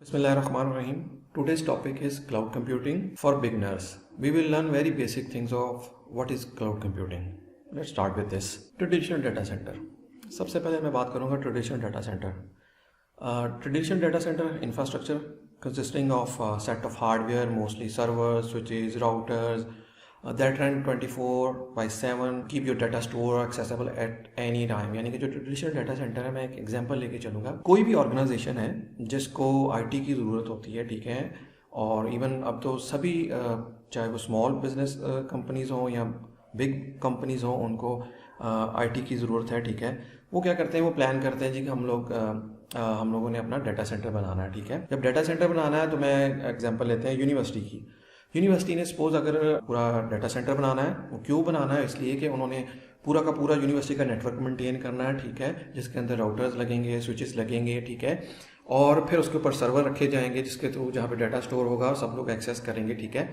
Bismillahirrahmanirrahim. Today's topic is cloud computing for beginners. We will learn very basic things of what is cloud computing. Let's start with this. Traditional data center. सबसे पहले मैं बात करूँगा traditional data center. Traditional data center infrastructure consisting of a set of hardware, mostly servers, switches, routers, that run 24/7, keep your data store accessible at any time. यानी कि जो traditional data centre है, मैं एक एग्जांपल लेके चलूँगा. कोई भी ऑर्गेनाइजेशन है जिसको आईटी की ज़रूरत होती है, ठीक है, और इवन अब तो सभी चाहे वो स्मॉल बिजनेस कंपनीज हों या बिग कंपनीज हों, उनको आईटी की ज़रूरत है, ठीक है. वो क्या करते हैं, वो प्लान करते हैं जी कि हम लोगों ने अपना डाटा सेंटर बनाना है, ठीक है. जब डाटा सेंटर बनाना है तो मैं एग्जांपल लेते हैं यूनिवर्सिटी की. यूनिवर्सिटी ने सपोज अगर पूरा डाटा सेंटर बनाना है, वो क्यों बनाना है, इसलिए कि उन्होंने पूरा का पूरा यूनिवर्सिटी का नेटवर्क मेंटेन करना है, ठीक है, जिसके अंदर राउटर्स लगेंगे, स्विचेस लगेंगे, ठीक है, और फिर उसके ऊपर सर्वर रखे जाएंगे जिसके थ्रू जहाँ पे डाटा स्टोर होगा और सब लोग एक्सेस करेंगे, ठीक है.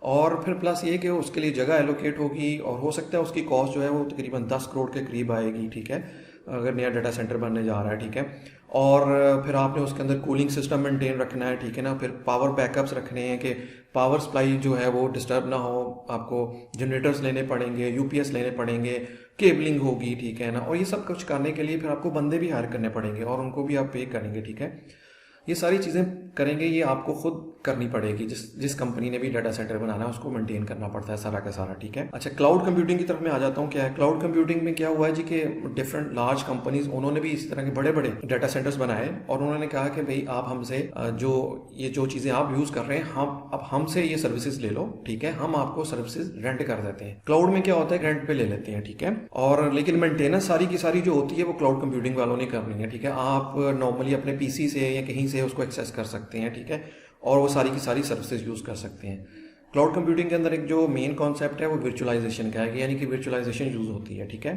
और फिर प्लस ये कि उसके लिए जगह एलोकेट होगी और हो सकता है उसकी कॉस्ट जो है वो तकरीबन 10 करोड़ के करीब आएगी, ठीक है, अगर नया डाटा सेंटर बनने जा रहा है, ठीक है. और फिर आपने उसके अंदर कूलिंग सिस्टम मेंटेन रखना है, ठीक है ना. फिर पावर बैकअप्स रखने हैं कि पावर सप्लाई जो है वो डिस्टर्ब ना हो, आपको जनरेटर्स लेने पड़ेंगे, यूपीएस लेने पड़ेंगे, केबलिंग होगी, ठीक है ना. और ये सब कुछ करने के लिए फिर आपको बंदे भी हायर करने पड़ेंगे और उनको भी आप पे करेंगे, ठीक है. ये सारी चीज़ें करेंगे, ये आपको खुद करनी पड़ेगी. जिस कंपनी ने भी डाटा सेंटर बनाना है उसको मेंटेन करना पड़ता है सारा का सारा, ठीक है. अच्छा, क्लाउड कंप्यूटिंग की तरफ मैं आ जाता हूँ. क्या है क्लाउड कंप्यूटिंग में, क्या हुआ है जी कि डिफरेंट लार्ज कंपनीज उन्होंने भी इस तरह के बड़े बड़े डाटा सेंटर्स बनाए और उन्होंने कहा कि भाई आप हमसे जो चीज़ें आप यूज़ कर रहे हैं, अब हमसे ये सर्विसेज ले लो, ठीक है, हम आपको सर्विसेज रेंट कर देते हैं. क्लाउड में क्या होता है, रेंट पे ले लेते हैं, ठीक है. और लेकिन मेंटेनेंस सारी की सारी जो होती है वो क्लाउड कंप्यूटिंग वालों ने करनी है, ठीक है. आप नॉर्मली अपने पीसी से या कहीं से उसको एक्सेस कर सकते हैं, ठीक है, और वो सारी की सारी सर्विसेज यूज़ कर सकते हैं. क्लाउड कंप्यूटिंग के अंदर एक जो मेन कॉन्सेप्ट है वो वर्चुअलाइजेशन का है, यानी कि वर्चुअलाइजेशन यूज़ होती है, ठीक है.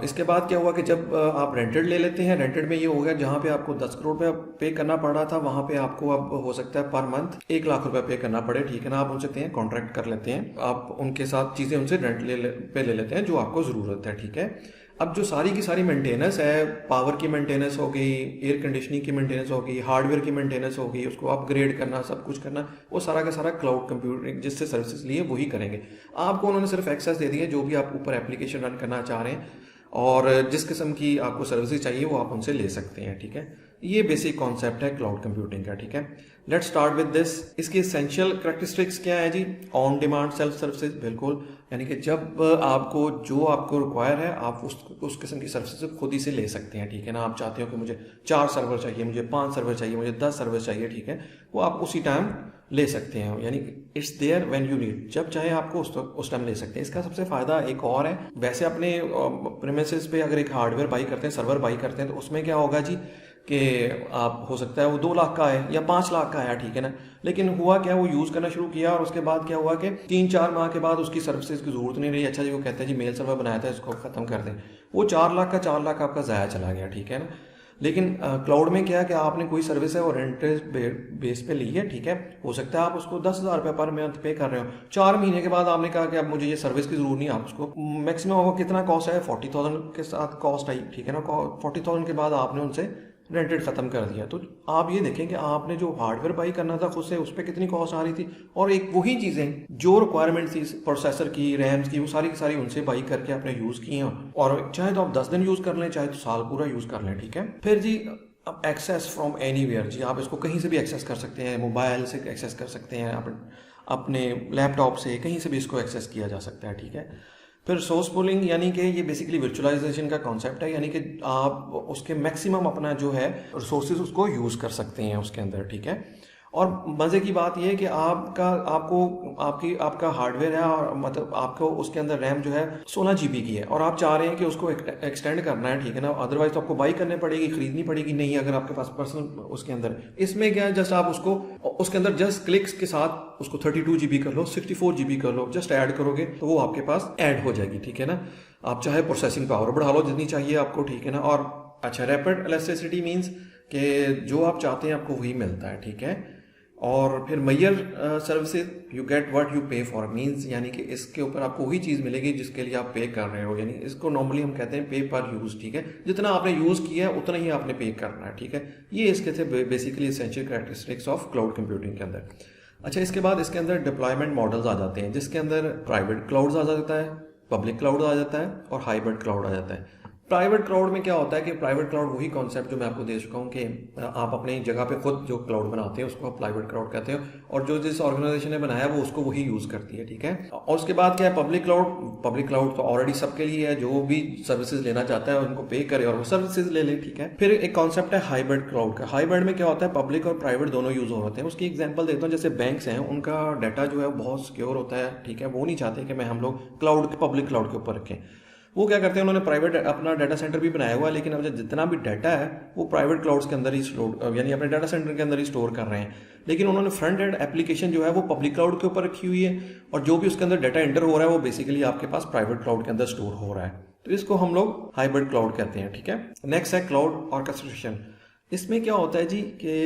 इसके बाद क्या हुआ कि जब आप रेंटेड ले लेते हैं, रेंटेड में ये हो गया जहाँ पे आपको 10 करोड़ रुपये पे करना पड़ रहा था, वहाँ पे आपको अब हो सकता है पर मंथ 1 लाख रुपए पे करना पड़े, ठीक है ना. आप उनसे कॉन्ट्रैक्ट कर लेते हैं, आप उनके साथ चीज़ें उनसे रेंट पे ले लेते हैं जो आपको ज़रूरत है, ठीक है. अब जो सारी की सारी मेंटेनेंस है, पावर की मेंटेनेंस हो गई, एयर कंडीशनिंग की मेंटेनेंस हो गई, हार्डवेयर की मेंटेनेंस हो गई, उसको अपग्रेड करना, सब कुछ करना, वो सारा का सारा क्लाउड कंप्यूटिंग जिससे सर्विसेज लिए वही करेंगे. आपको उन्होंने सिर्फ एक्सेस दे दिया जो भी आप ऊपर एप्लीकेशन रन करना चाह रहे हैं, और जिस किस्म की आपको सर्विसेज चाहिए वो आप उनसे ले सकते हैं, ठीक है. ये बेसिक कॉन्सेप्ट है क्लाउड कंप्यूटिंग का, ठीक है. Let's start with this. इसकी एसेंशियल कैरेक्टरिस्टिक्स क्या है जी? ऑन डिमांड सेल्फ सर्विसेज, बिल्कुल, यानी कि जब आपको रिक्वायर है आप उस किस्म की सर्विसेज खुद ही से ले सकते हैं, ठीक है ना. आप चाहते हो कि मुझे 4 सर्वर चाहिए, मुझे 5 सर्वर चाहिए, मुझे 10 सर्वर चाहिए, ठीक है, वो आप उसी टाइम ले सकते हैं, यानी it's there when you need, जब चाहे आपको उस टाइम ले सकते हैं. इसका सबसे फायदा एक और है, वैसे अपने प्रीमिसेस पे अगर एक हार्डवेयर बाई करते हैं, सर्वर बाई करते हैं, तो उसमें क्या होगा जी कि आप हो सकता है वो 2 लाख का है या 5 लाख का है, ठीक है ना. लेकिन हुआ क्या, वो यूज़ करना शुरू किया और उसके बाद क्या हुआ कि 3-4 माह के बाद उसकी सर्विसेज की जरूरत नहीं रही. अच्छा जी, वो कहते हैं जी मेल सर्वर बनाया था, इसको ख़त्म कर दें, वो 4 लाख का 4 लाख आपका ज़ाया चला गया, ठीक है ना. लेकिन क्लाउड में क्या है कि आपने कोई सर्विस है वो रेंटेड बेस पे ली है, ठीक है, हो सकता है आप उसको 10,000 रुपये पर मंथ पे कर रहे हो. 4 महीने के बाद आपने कहा कि अब मुझे ये सर्विस की जरूरत नहीं, आप उसको मैक्सिमम आपको कितना कॉस्ट है, 40,000 के साथ कॉस्ट आई, ठीक है ना. 40,000 के बाद आपने उनसे रेंटेड ख़त्म कर दिया. तो आप ये देखें कि आपने जो हार्डवेयर बाई करना था खुद से, उस पर कितनी कॉस्ट आ रही थी, और एक वही चीज़ें जो रिक्वायरमेंट थी प्रोसेसर की, रैम्स की, वो सारी की सारी उनसे बाई करके आपने यूज़ की हैं. और चाहे तो आप 10 दिन यूज़ कर लें, चाहे तो साल पूरा यूज़ कर लें, ठीक है. फिर जी अब एक्सेस फ्रॉम एनीवेयर, जी आप इसको कहीं से भी एक्सेस कर सकते हैं, मोबाइल से एक्सेस कर सकते हैं, अपने लैपटॉप से कहीं से भी इसको एक्सेस किया जा सकता है, ठीक है. फिर सोर्स पूलिंग, यानी कि ये बेसिकली वर्चुअलाइजेशन का कॉन्सेप्ट है, यानी कि आप उसके मैक्सिमम अपना जो है रिसोर्सेज उसको यूज़ कर सकते हैं उसके अंदर, ठीक है. और मज़े की बात यह है कि आपका हार्डवेयर है और मतलब आपको उसके अंदर रैम जो है 16 GB की है और आप चाह रहे हैं कि उसको एक्सटेंड करना है, ठीक है ना. अदरवाइज तो आपको बाई करने पड़ेगी, खरीदनी पड़ेगी, नहीं अगर आपके पास पर्सनल उसके अंदर. इसमें क्या है, जस्ट आप उसको उसके अंदर जस्ट क्लिक्स के साथ उसको 32 GB कर लो, 64 GB कर लो, जस्ट ऐड करोगे तो वो आपके पास ऐड हो जाएगी, ठीक है ना. आप चाहे प्रोसेसिंग पावर बढ़ा लो जितनी चाहिए आपको, ठीक है ना. और अच्छा, रैपिड इलास्टिसिटी मीन्स कि जो आप चाहते हैं आपको वही मिलता है, ठीक है. और फिर मैयर services you get what you pay for, means यानी कि इसके ऊपर आपको वही चीज़ मिलेगी जिसके लिए आप पे कर रहे हो, यानी इसको नॉर्मली हम कहते हैं पे पर यूज़, ठीक है। जितना आपने यूज़ किया है उतना ही आपने पे करना है, ठीक है। ये इसके थे basically essential characteristics of cloud computing के अंदर। अच्छा, इसके बाद इसके अंदर डिप्लॉयमेंट मॉडल्स आ जाते हैं, जिसके अंदर प्राइवेट क्लाउड्स आ जाता है, पब्लिक क्लाउड आ जाता है और हाइब्रिड क्लाउड आ जाता है। प्राइवेट क्लाउड में क्या होता है कि प्राइवेट क्लाउड वही कॉन्सेप्ट जो मैं आपको दे चुका हूँ कि आप अपनी जगह पे खुद जो क्लाउड बनाते हैं उसको आप प्राइवेट क्लाउड कहते हैं, और जो जिस ऑर्गेनाइजेशन ने बनाया वो उसको वही यूज़ करती है, ठीक है। और उसके बाद क्या है पब्लिक क्लाउड। पब्लिक क्लाउड तो ऑलरेडी सबके लिए है, जो भी सर्विसेज लेना चाहता है उनको पे करे और वो सर्विसेज ले ले, ठीक है। फिर एक कॉन्सेप्ट है हाइब्रिड क्लाउड का। हाइब्रिड में क्या होता है पब्लिक और प्राइवेट दोनों यूज़ होते हैं। उसकी एग्जाम्पल देता हूँ, जैसे बैंक्स हैं उनका डाटा जो है बहुत सिक्योर होता है, ठीक है। वो नहीं चाहते कि हम लोग क्लाउड पब्लिक क्लाउड के ऊपर रखें। वो क्या करते हैं, उन्होंने प्राइवेट अपना डाटा सेंटर भी बनाया हुआ है, लेकिन अब जितना भी डाटा है वो प्राइवेट क्लाउड्स के अंदर ही स्टोर, यानी अपने डाटा सेंटर के अंदर ही स्टोर कर रहे हैं। लेकिन उन्होंने फ्रंट एंड एप्लीकेशन जो है वो पब्लिक क्लाउड के ऊपर रखी हुई है, और जो भी उसके अंदर डाटा एंटर हो रहा है वो बेसिकली आपके पास प्राइवेट क्लाउड के अंदर स्टोर हो रहा है। तो इसको हम लोग हाइब्रिड क्लाउड कहते हैं, ठीक है। नेक्स्ट है क्लाउड ऑर्केस्ट्रेशन। इसमें क्या होता है जी कि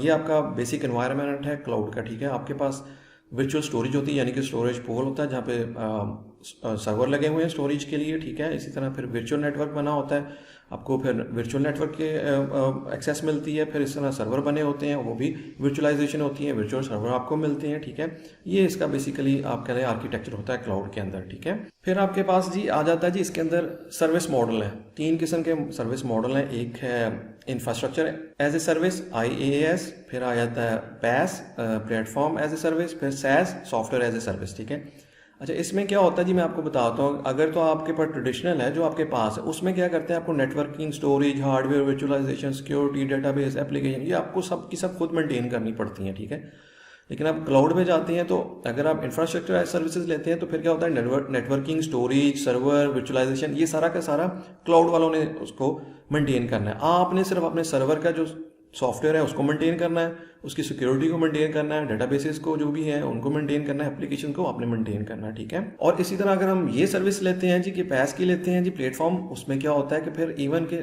ये आपका बेसिक एनवायरनमेंट है क्लाउड का, ठीक है। आपके पास वर्चुअल स्टोरेज होती है, यानी कि स्टोरेज पूल होता है जहाँ पे सर्वर लगे हुए हैं स्टोरेज के लिए, ठीक है। इसी तरह फिर वर्चुअल नेटवर्क बना होता है, आपको फिर वर्चुअल नेटवर्क के एक्सेस मिलती है। फिर इस तरह सर्वर बने होते हैं, वो भी वर्चुअलाइजेशन होती है, वर्चुअल सर्वर आपको मिलते हैं, ठीक है। ये इसका बेसिकली आप कह रहे हैं आर्किटेक्चर होता है क्लाउड के अंदर, ठीक है। फिर आपके पास जी आ जाता है जी इसके अंदर सर्विस मॉडल है। 3 किस्म के सर्विस मॉडल हैं। एक है infrastructure as a service IAAS, फिर आ जाता है PaaS platform as a service, फिर SaaS software as a service, ठीक है। अच्छा, इसमें क्या होता है जी मैं आपको बताता हूँ। अगर तो आपके पास ट्रेडिशनल है जो आपके पास है, उसमें क्या करते हैं आपको networking, storage, hardware, virtualisation, security, database, application, ये आपको सब की सब खुद मेंटेन करनी पड़ती हैं, ठीक है। लेकिन आप क्लाउड में जाते हैं तो अगर आप इंफ्रास्ट्रक्चर एज सर्विसेज लेते हैं तो फिर क्या होता है नेटवर्किंग, स्टोरेज, सर्वर, वर्चुअलाइजेशन, ये सारा का सारा क्लाउड वालों ने उसको मेंटेन करना है। आपने सिर्फ अपने सर्वर का जो सॉफ्टवेयर है उसको मेंटेन करना है, उसकी सिक्योरिटी को मेंटेन करना है, डेटाबेसेस को जो भी है उनको मेंटेन करना है, एप्लीकेशन को आपने मेंटेन करना है, ठीक है। और इसी तरह अगर हम ये सर्विस लेते हैं जी कि PaaS की लेते हैं जी प्लेटफॉर्म, उसमें क्या होता है कि फिर इवन के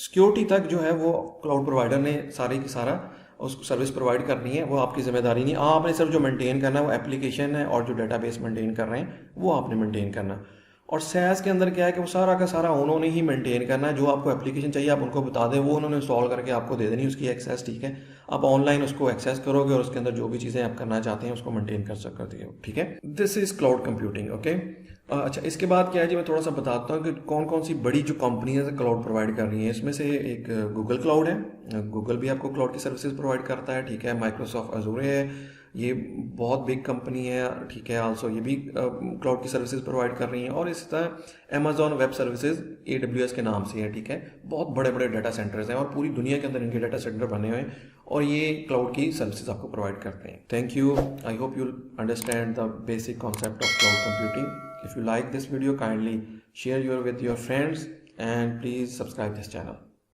सिक्योरिटी तक जो है वो क्लाउड प्रोवाइडर ने सारी की सारा उसको सर्विस प्रोवाइड करनी है, वो आपकी जिम्मेदारी नहीं। आपने सिर्फ जो मेंटेन करना है वो एप्लीकेशन है और जो डेटाबेस मेंटेन कर रहे हैं वो आपने मेंटेन करना है। और SaaS के अंदर क्या है कि वो सारा का सारा उन्होंने ही मेंटेन करना है। जो आपको एप्लीकेशन चाहिए आप उनको बता दें, वो उन्होंने इंस्टॉल करके आपको दे देनी उसकी एक्सेस, ठीक है। आप ऑनलाइन उसको एक्सेस करोगे और उसके अंदर जो भी चीज़ें आप करना चाहते हैं उसको मेंटेन कर सकते हो, ठीक है। This is cloud computing, okay. अच्छा, इसके बाद क्या है जी मैं थोड़ा सा बताता हूँ कि कौन कौन सी बड़ी जो कंपनियां क्लाउड प्रोवाइड कर रही हैं। इसमें से एक गूगल क्लाउड है, गूगल भी आपको क्लाउड की सर्विसेज प्रोवाइड करता है, ठीक है। माइक्रोसॉफ्ट अजूर है, ये बहुत बिग कंपनी है, ठीक है। आल्सो ये भी क्लाउड की सर्विसेज प्रोवाइड कर रही हैं। और इसी तरह अमेजॉन वेब सर्विसेज AWS के नाम से है, ठीक है। बहुत बड़े बड़े डाटा सेंटर्स हैं और पूरी दुनिया के अंदर इनके डाटा सेंटर बने हुए हैं और ये क्लाउड की सर्विसेज आपको प्रोवाइड करते हैं। Thank you. I hope you understand the basic concept of cloud computing. If you like this video, kindly share with your friends and please subscribe this channel.